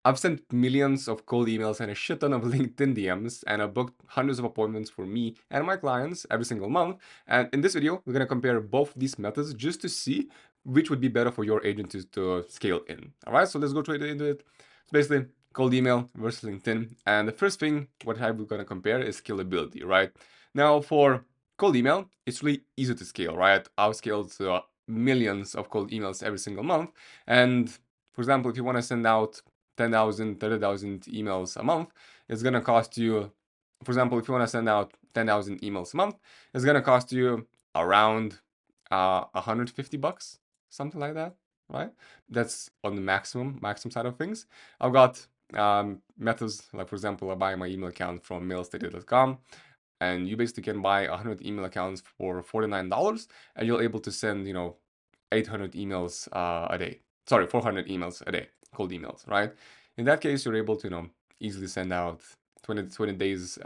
I've sent millions of cold emails and a shit ton of LinkedIn DMs, and I've booked hundreds of appointments for me and my clients every single month. And in this video, we're gonna compare both these methods just to see which would be better for your agent to scale in. All right, so let's go straight into it. So basically, cold email versus LinkedIn. And the first thing what we're gonna compare is scalability, right? Now for cold email, it's really easy to scale, right? I've scaled millions of cold emails every single month. And for example, if you want to send out 10,000, 30,000 emails a month, it's going to cost you, for example, if you want to send out 10,000 emails a month, it's going to cost you around 150 bucks, something like that, right? That's on the maximum side of things. I've got methods like, for example, I buy my email account from mailstadia.com, and you basically can buy 100 email accounts for $49, and you're able to send, 800 emails a day. Sorry, 400 emails a day, cold emails, right? In that case, you're able to, easily send out 20 days,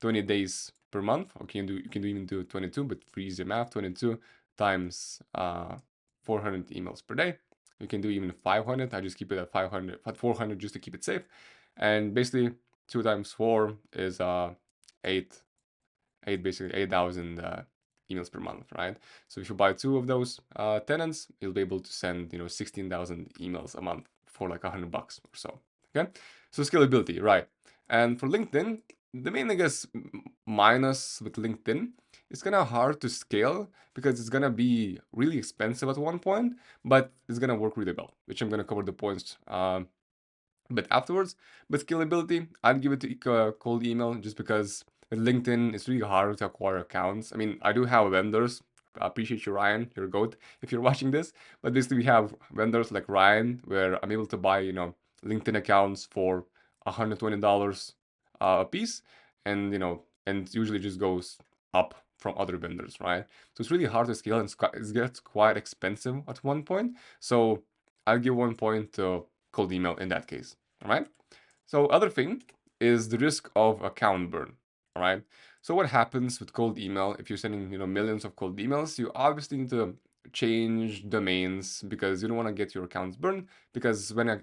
20 days per month. Or you can even do 22, but for easier math, 22 times 400 emails per day. You can do even 500. I just keep it at 400 just to keep it safe. And basically, 2 times 4 is 8, basically 8,000 emails per month, right? So if you buy 2 of those tenants, you'll be able to send 16,000 emails a month for like $100 or so. Okay, so scalability, right? And for LinkedIn, the main, I guess, minus with LinkedIn, it's kind of hard to scale because it's gonna be really expensive at one point, but it's gonna work really well, which I'm gonna cover the points but afterwards. But scalability, I'd give it to cold email just because with LinkedIn, it's really hard to acquire accounts. I mean, I do have vendors. I appreciate you, Ryan. You're a goat if you're watching this. But basically, we have vendors like Ryan where I'm able to buy, LinkedIn accounts for $120 a piece, and and usually just goes up from other vendors, right? So it's really hard to scale, and it gets quite expensive at one point. So I'll give 1 point to cold email in that case. All right. So other thing is the risk of account burn. All right. So what happens with cold email if you're sending millions of cold emails? You obviously need to change domains because you don't want to get your accounts burned. Because when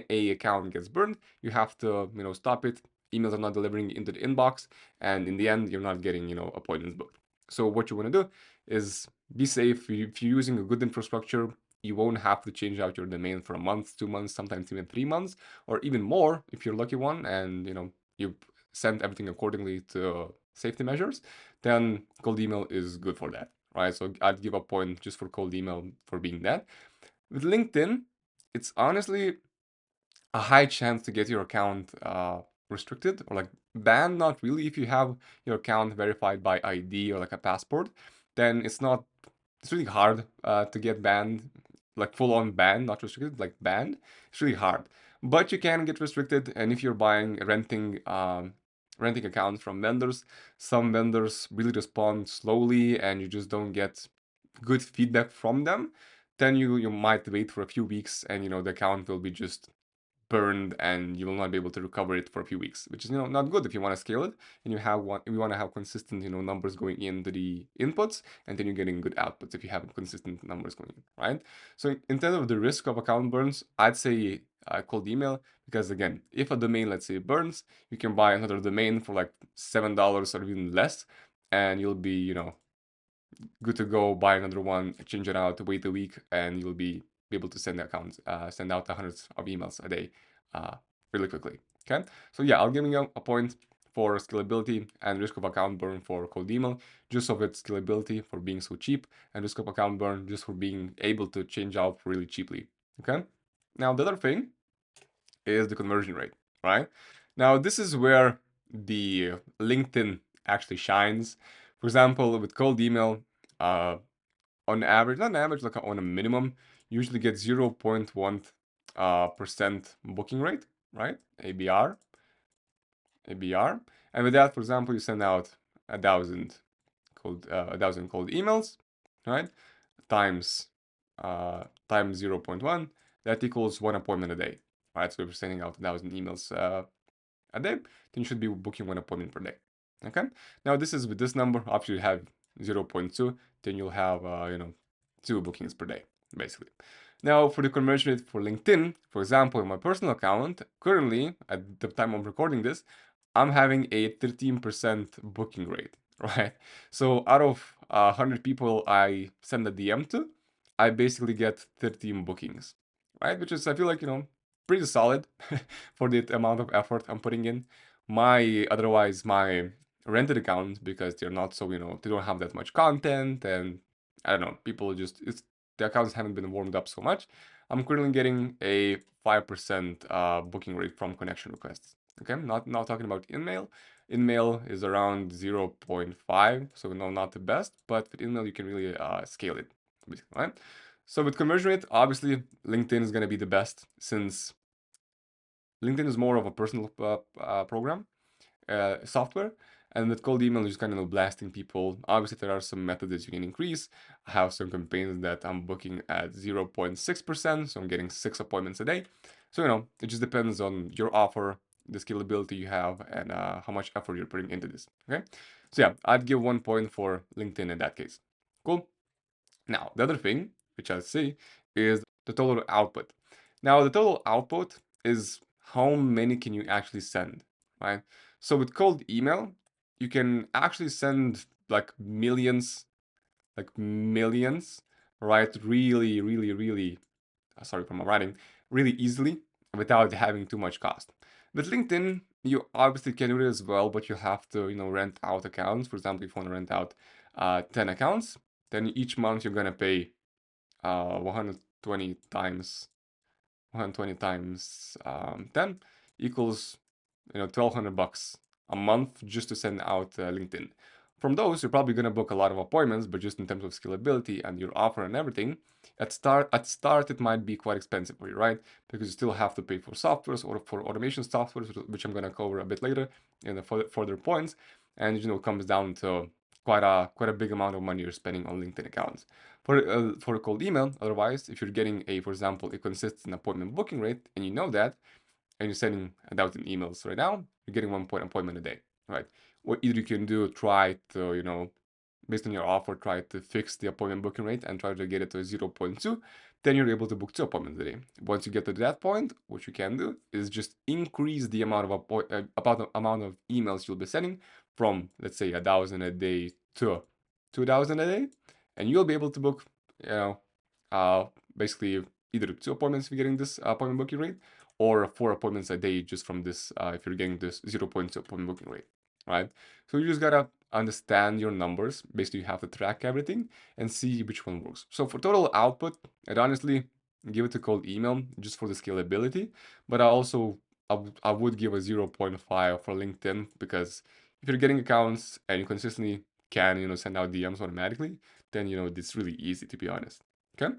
a account gets burned, you have to stop it. Emails are not delivering into the inbox, and in the end, you're not getting appointments booked. So what you want to do is be safe. If you're using a good infrastructure, you won't have to change out your domain for a month, 2 months, sometimes even 3 months, or even more if you're lucky one, and you send everything accordingly to safety measures. Then cold email is good for that, right? So I'd give a point just for cold email for being that. With LinkedIn, it's honestly a high chance to get your account restricted or like banned. Not really. If you have your account verified by ID or like a passport, then it's really hard to get banned, like full on banned, not restricted, like banned. It's really hard, but you can get restricted. And if you're renting accounts from vendors, some vendors really respond slowly, and you just don't get good feedback from them. Then you might wait for a few weeks, and the account will be just burned, and you will not be able to recover it for a few weeks, which is not good if you want to scale it and you want to have consistent numbers going into the inputs, and then you're getting good outputs if you have consistent numbers going in, right? So in terms of the risk of account burns, I'd say cold email, because again, if a domain, let's say, burns, you can buy another domain for like $7 or even less, and you'll be good to go, buy another one, change it out, wait a week, and you'll be able to send out hundreds of emails a day uh, really quickly. Okay, so yeah, I'll give you a point for scalability and risk of account burn for cold email, just of its scalability for being so cheap, and risk of account burn just for being able to change out really cheaply. Okay, now the other thing is the conversion rate, right? Now this is where the LinkedIn actually shines. For example, with cold email, uh, on average, not on average, like on a minimum, you usually get 0.1 percent booking rate, right? ABR. And with that, for example, you send out a thousand cold emails, right? Times times 0.1, that equals 1 appointment a day, right? So if you're sending out 1,000 emails a day, then you should be booking 1 appointment per day. Okay. Now this is with this number. After you have 0.2, then you'll have 2 bookings per day, basically. Now, for the conversion rate for LinkedIn, for example, in my personal account, currently, at the time of recording this, I'm having a 13% booking rate, right? So out of 100 people I send a DM to, I basically get 13 bookings, right? Which is, I feel like, pretty solid for the amount of effort I'm putting in. Otherwise, my rented accounts, because they're not so, they don't have that much content, and I don't know, people just, the accounts haven't been warmed up so much. I'm currently getting a 5% booking rate from connection requests. Okay, not talking about InMail. InMail is around 0.5, so no, not the best, but with InMail you can really scale it, right? So with conversion rate, obviously LinkedIn is going to be the best, since LinkedIn is more of a personal program software. And with cold email, you're just kind of blasting people. Obviously, there are some methods that you can increase. I have some campaigns that I'm booking at 0.6%, so I'm getting 6 appointments a day. So, it just depends on your offer, the scalability you have, and how much effort you're putting into this. Okay. So, yeah, I'd give 1 point for LinkedIn in that case. Cool. Now, the other thing, which I'll say, is the total output. Now, the total output is how many can you actually send, right? So with cold email, you can actually send like millions, right? Really, really, really, sorry for my writing, really easily without having too much cost. With LinkedIn, you obviously can do it as well, but you have to, rent out accounts. For example, if you want to rent out 10 accounts, then each month you're gonna pay 120 times 120 times 10 equals 1200 bucks a month just to send out LinkedIn. From those, you're probably gonna book a lot of appointments, but just in terms of scalability and your offer and everything, at start it might be quite expensive for you, right? Because you still have to pay for softwares or for automation softwares, which I'm gonna cover a bit later in the further points, and it comes down to quite a big amount of money you're spending on LinkedIn accounts. For a cold email, otherwise, if you're getting for example, a consistent appointment booking rate, and you know that, and you're sending 1,000 emails right now, you're getting 1 appointment a day, right? What either you can do, try to, based on your offer, try to fix the appointment booking rate and try to get it to 0.2, then you're able to book 2 appointments a day. Once you get to that point, what you can do is just increase the amount of emails you'll be sending from, let's say, 1,000 a day to 2,000 a day, and you'll be able to book, you know, uh, basically either 2 appointments if you're getting this appointment booking rate, or 4 appointments a day just from this if you're getting this 0.2 appointment booking rate, right? So you just gotta understand your numbers. Basically, you have to track everything and see which one works. So for total output, I'd honestly give it a cold email just for the scalability, but I would give a 0.5 for LinkedIn, because if you're getting accounts and you consistently can send out DMs automatically, then it's really easy, to be honest. Okay.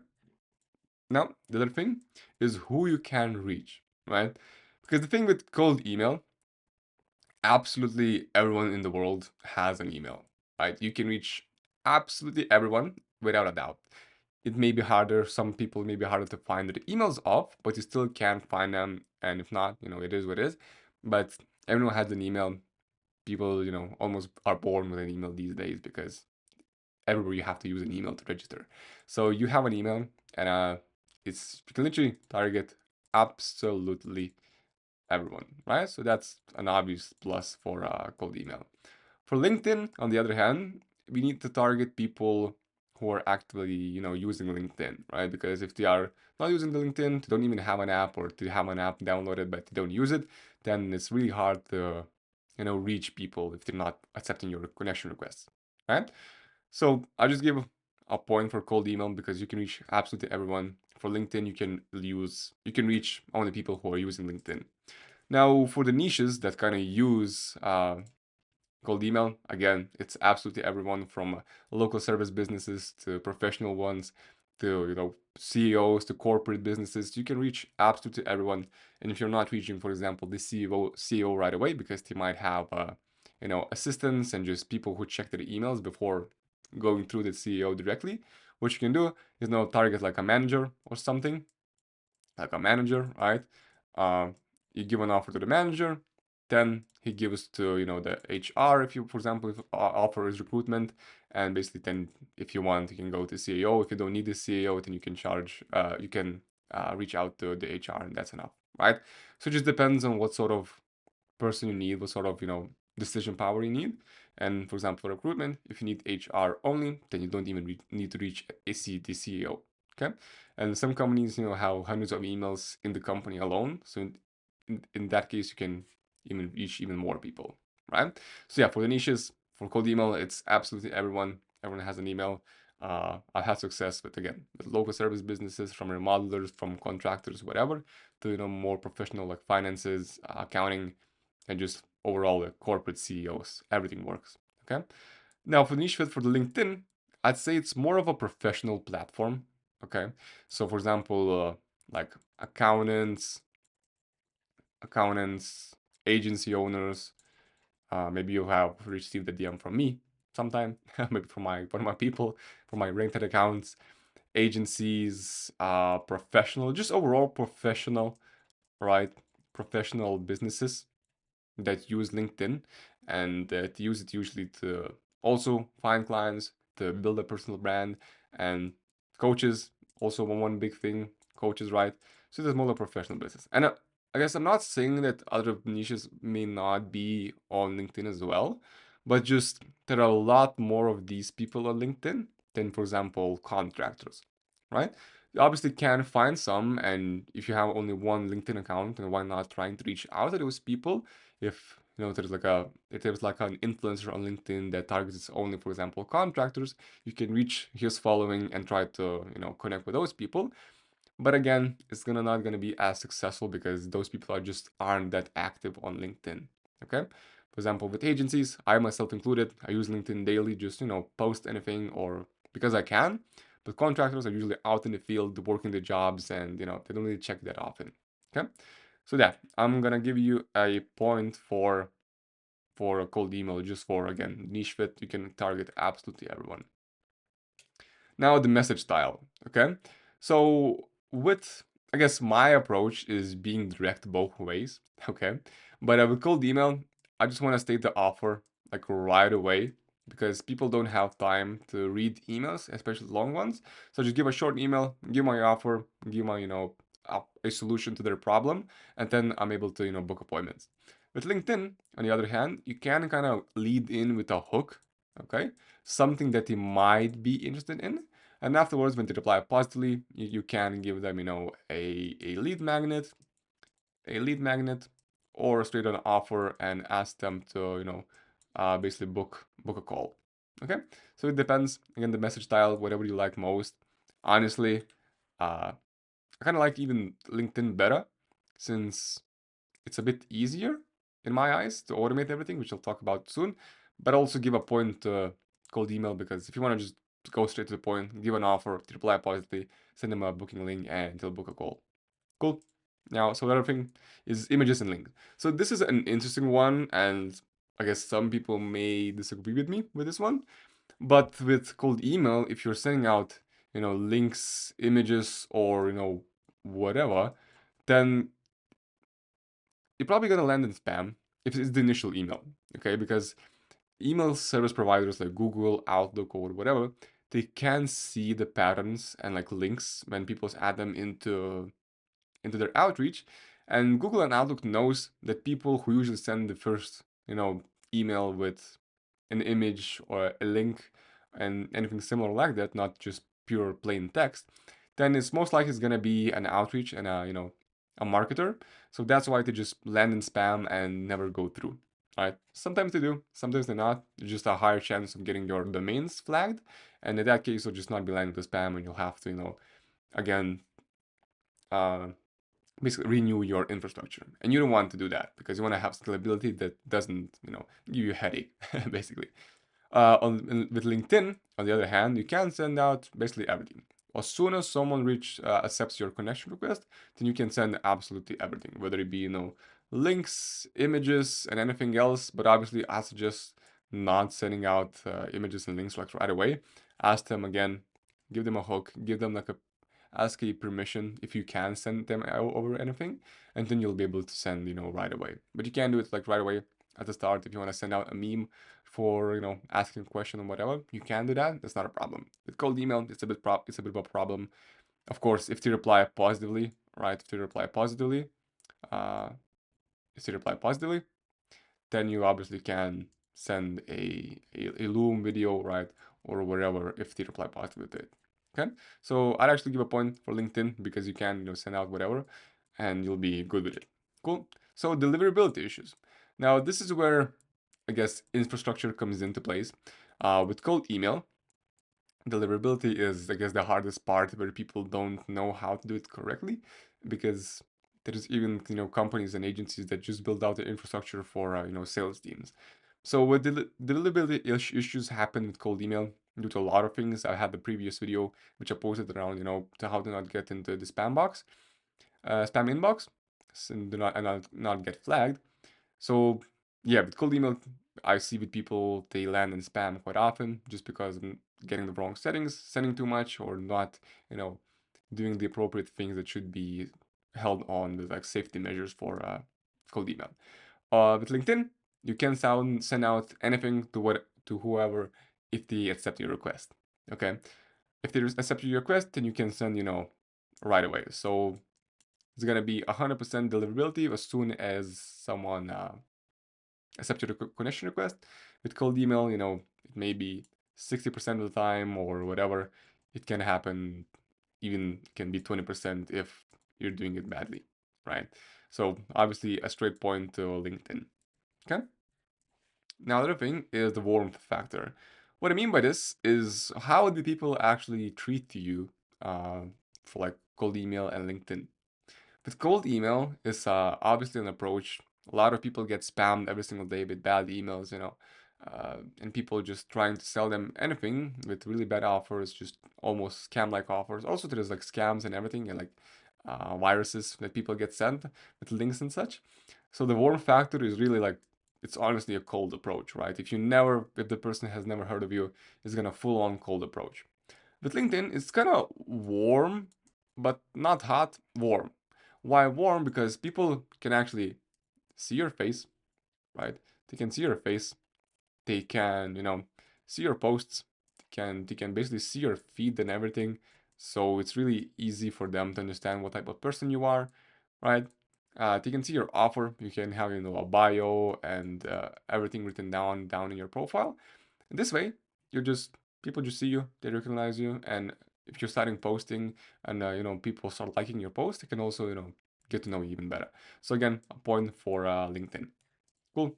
Now the other thing is who you can reach, right? Because the thing with cold email, absolutely everyone in the world has an email, right? You can reach absolutely everyone without a doubt. It may be harder, some people may be harder to find the emails of, but you still can find them. And if not, it is what it is. But everyone has an email. People, almost are born with an email these days, because everywhere you have to use an email to register. So you have an email, and you can literally target absolutely everyone, right? So that's an obvious plus for cold email. For LinkedIn, on the other hand, we need to target people who are actively, using LinkedIn, right? Because if they are not using the LinkedIn, they don't even have an app, or they have an app downloaded but they don't use it, then it's really hard to, reach people if they're not accepting your connection requests, right? So I just give a point for cold email, because you can reach absolutely everyone. For LinkedIn, you can reach only people who are using LinkedIn. Now, for the niches that kind of use cold email, again, it's absolutely everyone, from local service businesses to professional ones to CEOs to corporate businesses. You can reach absolutely everyone. And if you're not reaching, for example, the CEO right away, because they might have assistants and just people who check their emails before going through the CEO directly, what you can do is target like a manager or something, like a manager, right? Uh, you give an offer to the manager, 10 he gives to, you know, the HR, if you, for example, if offer is recruitment, and basically 10 if you want, you can go to CAO. If you don't need the CAO, then you can charge, you can reach out to the HR, and that's enough, right? So it just depends on what sort of person you need, what sort of, you know, decision power you need. And for example, for recruitment, if you need HR only, then you don't even need to reach the CEO. Okay. And some companies, you know, have hundreds of emails in the company alone. So in that case, you can even reach even more people, right? So yeah, for the niches, for cold email, it's absolutely everyone. Everyone has an email. I've had success with, again, with local service businesses, from remodelers, from contractors, whatever, to, you know, more professional like finances, accounting, and just overall the corporate CEOs. Everything works. Okay. Now for niche fit for the LinkedIn, I'd say it's more of a professional platform. Okay. So for example, like accountants, agency owners. Maybe you have received a DM from me sometime, maybe from one of my people, from my rented accounts, agencies, professional, just overall professional, right? Professional businesses that use LinkedIn and that use it usually to also find clients, to build a personal brand, and coaches also one big thing. Coaches, right? So there's more of a professional business, and I guess I'm not saying that other niches may not be on LinkedIn as well, but just there are a lot more of these people on LinkedIn than, for example, contractors, right? You obviously can find some, and if you have only one LinkedIn account, then why not trying to reach out to those people? If you know there's like an influencer on LinkedIn that targets only, for example, contractors, you can reach his following and try to, you know, connect with those people. But again, it's not gonna be as successful because those people aren't that active on LinkedIn. Okay. For example, with agencies, I myself included, I use LinkedIn daily, just, you know, post anything or because I can. But contractors are usually out in the field working the jobs, and, you know, they don't really check that often. Okay. So yeah, I'm gonna give you a point for a cold email, just for, again, niche fit. You can target absolutely everyone. Now the message style, okay? So with, I guess my approach is being direct both ways, okay? But with cold email, I just want to state the offer like right away because people don't have time to read emails, especially long ones. So just give a short email, give my offer, give my, you know, a solution to their problem, and then I'm able to, you know, book appointments. With LinkedIn, on the other hand, you can kind of lead in with a hook, okay? Something that they might be interested in, and afterwards, when they reply positively, you can give them, you know, a lead magnet, or straight on offer and ask them to, you know, basically book a call. Okay, so it depends. Again, the message style, whatever you like most. Honestly, I kind of like even LinkedIn better since it's a bit easier in my eyes to automate everything, which I'll talk about soon. But also give a point cold email, because if you want to just go straight to the point, give an offer, reply positively, send them a booking link, and they'll book a call. Cool. Now, so the other thing is images and links. So this is an interesting one, and I guess some people may disagree with me with this one. But with cold email, if you're sending out, you know, links, images, or, you know, whatever, then you're probably gonna land in spam if it's the initial email, okay? Because email service providers like Google, Outlook, or whatever, they can see the patterns and like links when people add them into their outreach. And Google and Outlook knows that people who usually send the first, you know, email with an image or a link and anything similar like that, not just pure plain text, then it's most likely it's gonna be an outreach and a, you know, a marketer. So that's why they just land in spam and never go through. All right. Sometimes they do, sometimes they're not. There's just a higher chance of getting your domains flagged. And in that case, you'll just not be landing to spam, and you'll have to, you know, again, uh, basically renew your infrastructure. And you don't want to do that because you want to have scalability that doesn't, you know, give you a headache, basically. With LinkedIn, on the other hand, you can send out basically everything. As soon as someone accepts your connection request, then you can send absolutely everything, whether it be, you know, links, images, and anything else. But obviously, I suggest not sending out images and links like right away. Ask them again, give them a hook, give them like ask a permission if you can send them over anything, and then you'll be able to send, right away. But you can't do it like right away at the start. If you want to send out a meme for, asking a question or whatever, you can do that. That's not a problem. With cold email, it's a bit of a problem. Of course, if they reply positively, right? If they reply positively, uh, if they reply positively, then you obviously can send a Loom video, right? Or wherever if they reply positively to it. Okay, so I'd actually give a point for LinkedIn because you can, send out whatever and you'll be good with it. Cool. So deliverability issues. Now this is where I guess infrastructure comes into place. With cold email, deliverability is, I guess, the hardest part where people don't know how to do it correctly because there's even, companies and agencies that just build out the infrastructure for, sales teams. So what deliverability issues happen with cold email due to a lot of things. I had the previous video which I posted around, to how to not get into the spam inbox, and not get flagged. So yeah, with cold email, I see with people they land in spam quite often just because I'm getting the wrong settings, sending too much, or not, doing the appropriate things that should be held on the like safety measures for cold email. With LinkedIn, you can send out anything to whoever if they accept your request. Okay, if they accept your request, then you can send right away. So it's gonna be 100% deliverability as soon as someone accept your connection request. With cold email, it may be 60% of the time or whatever. It can happen, even can be 20% if you're doing it badly, right? So obviously a straight point to LinkedIn. Okay. Now, the other thing is the warmth factor. What I mean by this is how do people actually treat you uh, for like cold email and LinkedIn? With cold email, it's obviously an approach. A lot of people get spammed every single day with bad emails, and people just trying to sell them anything with really bad offers, just almost scam-like offers. Also, there's like scams and everything, and like viruses that people get sent with links and such. So the warm factor is really like it's honestly a cold approach, right? If the person has never heard of you, it's gonna full-on cold approach. With LinkedIn, it's kind of warm, but not hot, warm. Why warm? Because people can actually see your face, right? They can see your face. They can, see your posts. They can basically see your feed and everything. So it's really easy for them to understand what type of person you are, right? They can see your offer. You can have, a bio and everything written down in your profile. And this way, you're just people just see you, they recognize you, and if you're starting posting and people start liking your post, they can also get to know you even better. So again, a point for LinkedIn. Cool.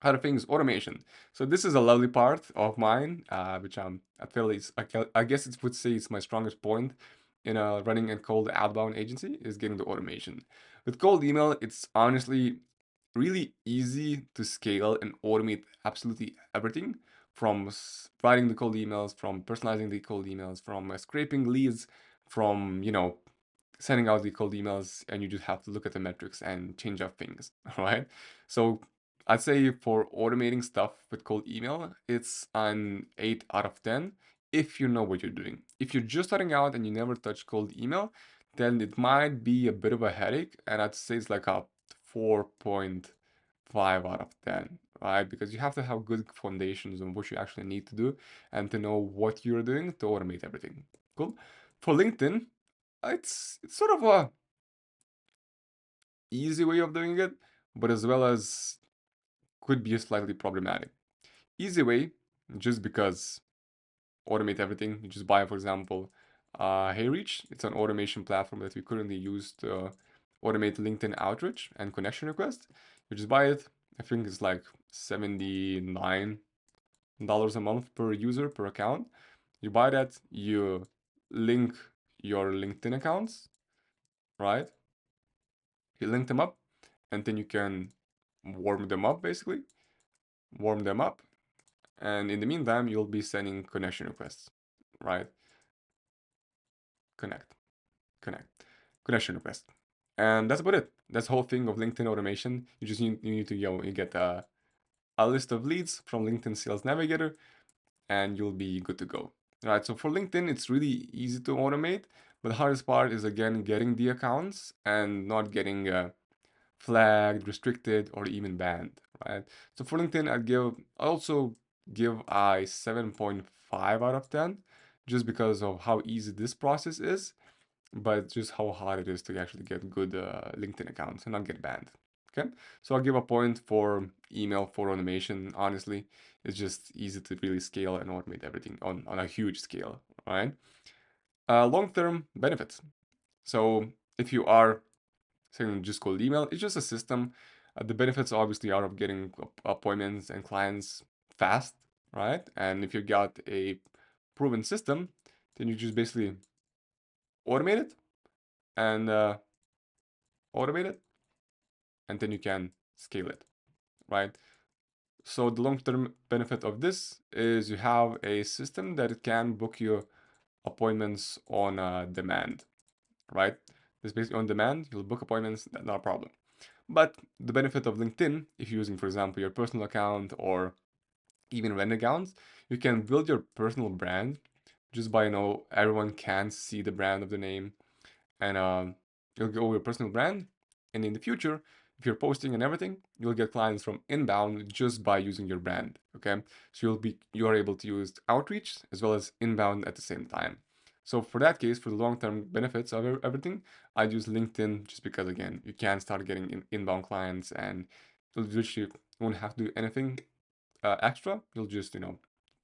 Other things, automation. So this is a lovely part of mine, which I feel is I guess it would say it's my strongest point in running a cold outbound agency is getting the automation. With cold email, it's honestly really easy to scale and automate absolutely everything from writing the cold emails, from personalizing the cold emails, from scraping leads, from sending out the cold emails, and you just have to look at the metrics and change up things, right? So I'd say for automating stuff with cold email, it's an 8 out of 10 if you know what you're doing. If you're just starting out and you never touch cold email, then it might be a bit of a headache, and I'd say it's like a 4.5 out of 10, right? Because you have to have good foundations on what you actually need to do and to know what you're doing to automate everything. Cool. For LinkedIn, it's sort of a easy way of doing it, but as well as could be slightly problematic. Easy way, just because automate everything. You just buy, for example, HeyReach. It's an automation platform that we currently use to automate LinkedIn outreach and connection requests. You just buy it. I think it's like $79 a month per user per account. You buy that, you link your LinkedIn accounts, right? You link them up, and then you can warm them up basically, warm them up, and in the meantime, you'll be sending connection requests, right? Connect, connect, connection request. And that's about it. That's the whole thing of LinkedIn automation. You need to you get a list of leads from LinkedIn Sales Navigator, and you'll be good to go. All right, so for LinkedIn, it's really easy to automate, But the hardest part is again getting the accounts and not getting flagged, restricted, or even banned, right? So for LinkedIn, I also give a 7.5 out of 10, just because of how easy this process is, but just how hard it is to actually get good LinkedIn accounts and not get banned. Okay, so I'll give a point for email for automation. Honestly, it's just easy to really scale and automate everything on a huge scale, right? Long-term benefits. So if you are saying just cold email, it's just a system. The benefits obviously are of getting appointments and clients fast, right? And if you got a proven system, then you just basically automate it and automate it, and then you can scale it, right? So the long-term benefit of this is you have a system that can book your appointments on demand, right? This basically on demand, you'll book appointments, not a problem. But the benefit of LinkedIn, if you're using, for example, your personal account or even rent accounts, you can build your personal brand just by, everyone can see the brand of the name, and you'll go with your personal brand. And in the future, if you're posting and everything, you'll get clients from inbound just by using your brand. Okay, so you are able to use outreach as well as inbound at the same time. So for that case, for the long-term benefits of everything, I use LinkedIn just because again, you can start getting inbound clients, and you'll literally won't have to do anything extra. You'll just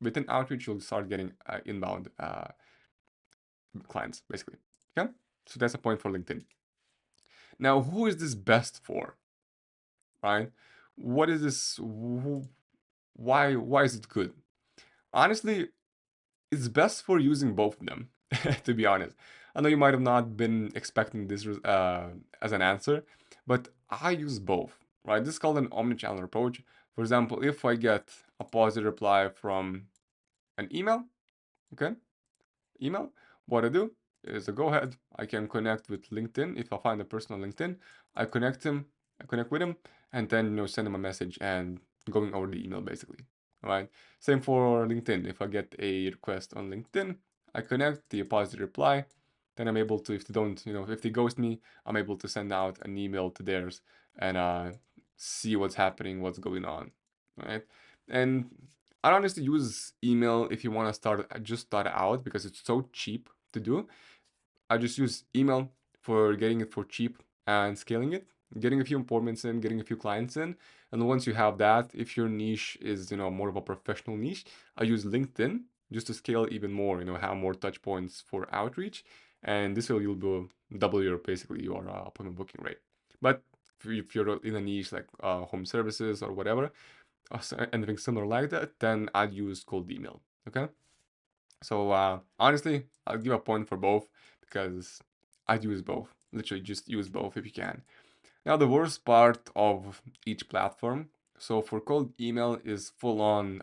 within outreach, you'll start getting inbound clients basically. Okay, so that's a point for LinkedIn. Now, who is this best for, right? What is this? Why is it good? Honestly, it's best for using both of them, to be honest. I know you might have not been expecting this as an answer, but I use both, right? This is called an omnichannel approach. For example, if I get a positive reply from an email, okay, email, what I do is I go ahead, I can connect with LinkedIn. If I find a person on LinkedIn, I connect him, I connect with him, and then send him a message and going over the email basically. All right. Same for LinkedIn. If I get a request on LinkedIn, I connect the positive reply. Then I'm able to, if they don't, if they ghost me, I'm able to send out an email to theirs and see what's happening, what's going on. Right. And I honestly use email if you want to start out because it's so cheap to do. I just use email for getting it for cheap and scaling it, getting a few appointments in, getting a few clients in. And once you have that, if your niche is, more of a professional niche, I use LinkedIn just to scale even more, have more touch points for outreach. And this way you'll be double basically your appointment booking rate. But if you're in a niche like home services or whatever, anything similar like that, then I'd use cold email. Okay. So honestly, I'll give a point for both because I'd use both. Literally, just use both if you can. Now, the worst part of each platform. So for cold email is full on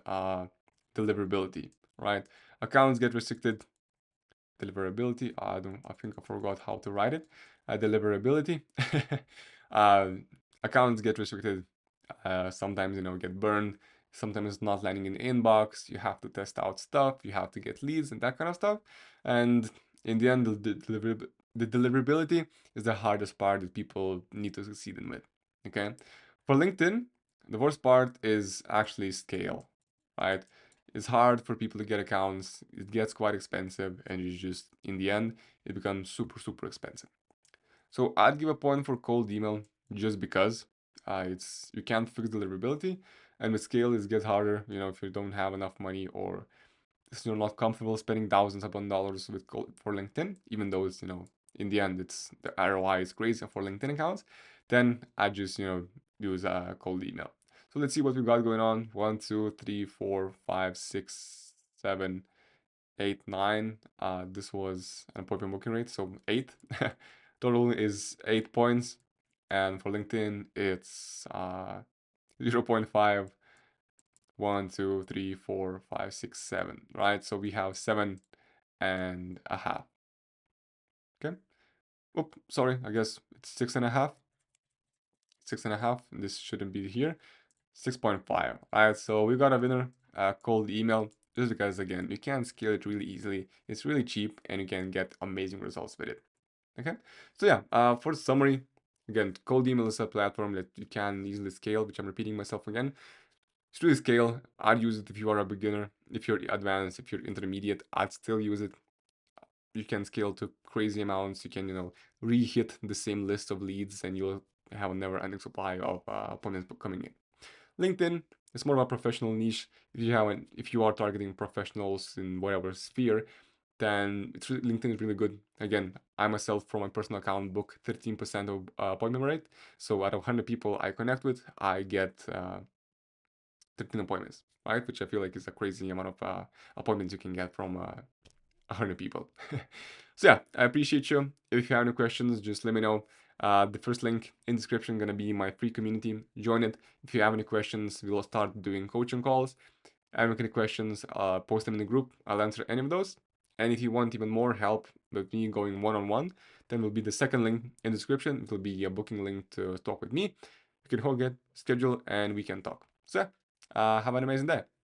deliverability, right? Accounts get restricted. Deliverability. I think I forgot how to write it. Deliverability. uh, Accounts get restricted. Sometimes get burned. Sometimes it's not landing in the inbox. You have to test out stuff. You have to get leads and that kind of stuff. And in the end, the deliverability is the hardest part that people need to succeed in with. Okay, for LinkedIn, the worst part is actually scale, right? It's hard for people to get accounts. It gets quite expensive, and you just in the end it becomes super expensive. So I'd give a point for cold email just because it's you can't fix deliverability, and with scale it gets harder. If you don't have enough money or if you're not comfortable spending thousands upon dollars with for LinkedIn, even though it's in the end it's the ROI is crazy for LinkedIn accounts, then I just use a cold email. So let's see what we got going on. 1, 2, 3, 4, 5, 6, 7, 8, 9. This was an appointment booking rate, so 8. Total is 8 points, and for LinkedIn it's 0.5. 1, 2, 3, 4, 5, 6, 7, right? So we have 7.5. Okay. Oop, sorry, I guess it's 6.5. 6.5. This shouldn't be here. 6.5. All right, so we got a winner. Cold email. just because, again, you can scale it really easily. It's really cheap and you can get amazing results with it. Okay, so yeah, for summary, again, cold email is a platform that you can easily scale, which I'm repeating myself again. It's really scale. I'd use it if you are a beginner. If you're advanced, if you're intermediate, I'd still use it. You can scale to crazy amounts. You can, re-hit the same list of leads and you'll have a never-ending supply of appointments coming in. LinkedIn is more of a professional niche. If you are targeting professionals in whatever sphere, then LinkedIn is really good. Again, I myself, from my personal account, book 13% of appointment rate. So out of 100 people I connect with, I get 13 appointments, right? Which I feel like is a crazy amount of appointments you can get from 100 people. So yeah, I appreciate you. If you have any questions, just let me know. The first link in description gonna be my free community. Join it. If you have any questions, we'll start doing coaching calls. Have any questions, post them in the group. I'll answer any of those. And if you want even more help with me going one-on-one, then will be the second link in the description. It will be a booking link to talk with me. You can all get schedule and we can talk. So have an amazing day.